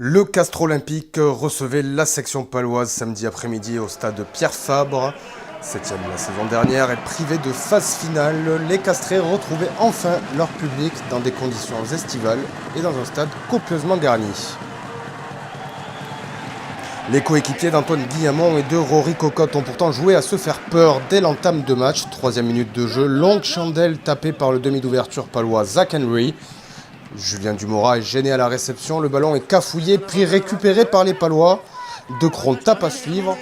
Le Castres Olympique recevait la section paloise samedi après-midi au stade Pierre Fabre. 7e la saison dernière et privé de phase finale, les Castrais retrouvaient enfin leur public dans des conditions estivales et dans un stade copieusement garni. Les coéquipiers d'Antoine Guillamon et de Rory Cocotte ont pourtant joué à se faire peur dès l'entame de match. 3e minute de jeu, longue chandelle tapée par le demi d'ouverture palois Zach Henry. Julien Dumora est gêné à la réception, le ballon est cafouillé puis récupéré par les Palois. De Cron tape à suivre.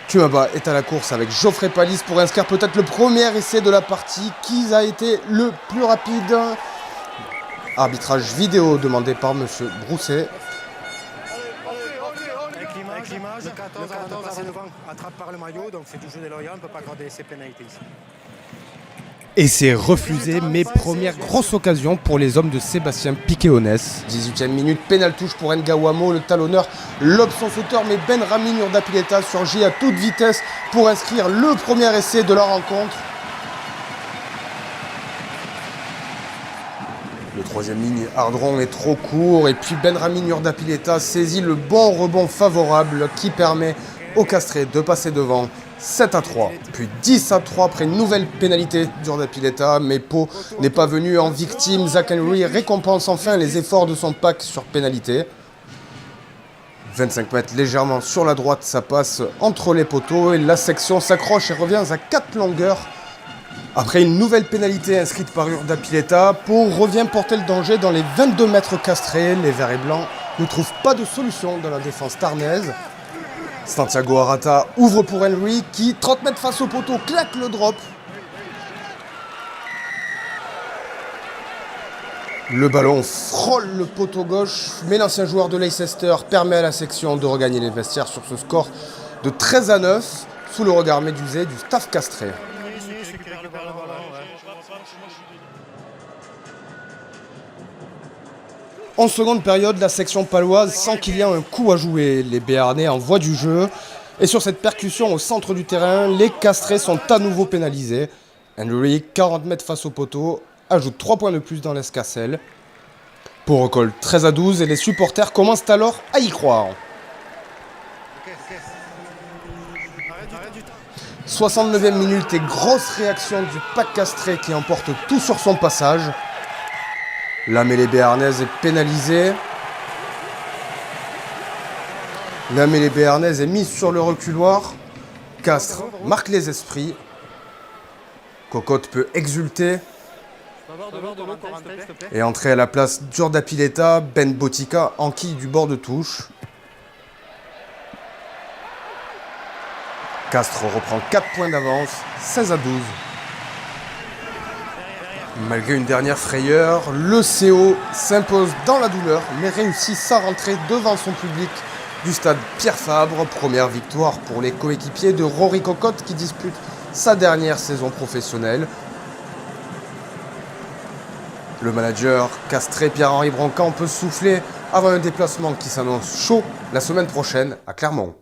Kumaba est à la course avec Geoffrey Palis pour inscrire peut-être le premier essai de la partie. Qui a été le plus rapide? Arbitrage vidéo demandé par M. Brousset. Avec l'image, le 14 a passé devant, attrape par le maillot, donc c'est du jeu déloyal, on ne peut pas accorder ces pénalités ici. Et c'est refusé, mais première grosse occasion pour les hommes de Sébastien Piquet-Onès. 18e minute, pénal touche pour Ngawamo, le talonneur lobe son sauteur, mais Ben Rami Nurdapileta surgit à toute vitesse pour inscrire le premier essai de la rencontre. Le 3e ligne, Ardron est trop court, et puis Ben Rami Nurdapileta saisit le bon rebond favorable qui permet aux Castrés de passer devant. 7-3, puis 10-3 après une nouvelle pénalité d'Urdapileta, mais Pau n'est pas venu en victime. Zach Henry récompense enfin les efforts de son pack sur pénalité. 25 mètres légèrement sur la droite, ça passe entre les poteaux et la section s'accroche et revient à 4 longueurs. Après une nouvelle pénalité inscrite par Urdapileta, Pau revient porter le danger dans les 22 mètres castrés. Les verts et blancs ne trouvent pas de solution dans la défense tarnaise. Santiago Arata ouvre pour Henry qui, 30 mètres face au poteau, claque le drop. Le ballon frôle le poteau gauche, mais l'ancien joueur de Leicester permet à la section de regagner les vestiaires sur ce score de 13-9 sous le regard médusé du staff castré. En seconde période, la section paloise sent qu'il y a un coup à jouer. Les Béarnais envoient du jeu. Et sur cette percussion au centre du terrain, les Castrés sont à nouveau pénalisés. Henry, 40 mètres face au poteau, ajoute 3 points de plus dans l'escarcelle. Pau recolle 13-12 et les supporters commencent alors à y croire. 69e minute et grosse réaction du pack castré qui emporte tout sur son passage. La mêlée béarnaise est pénalisée. La mêlée béarnaise est mise sur le reculoir. Castres marque les esprits. Cocotte peut exulter. Et entrer à la place d'Urdapileta, Ben Botica enquille du bord de touche. Castres reprend 4 points d'avance, 16-12. Malgré une dernière frayeur, le CO s'impose dans la douleur, mais réussit sa rentrée devant son public du stade Pierre Fabre. Première victoire pour les coéquipiers de Rory Cocotte qui dispute sa dernière saison professionnelle. Le manager castré Pierre-Henri Brancan peut souffler avant un déplacement qui s'annonce chaud la semaine prochaine à Clermont.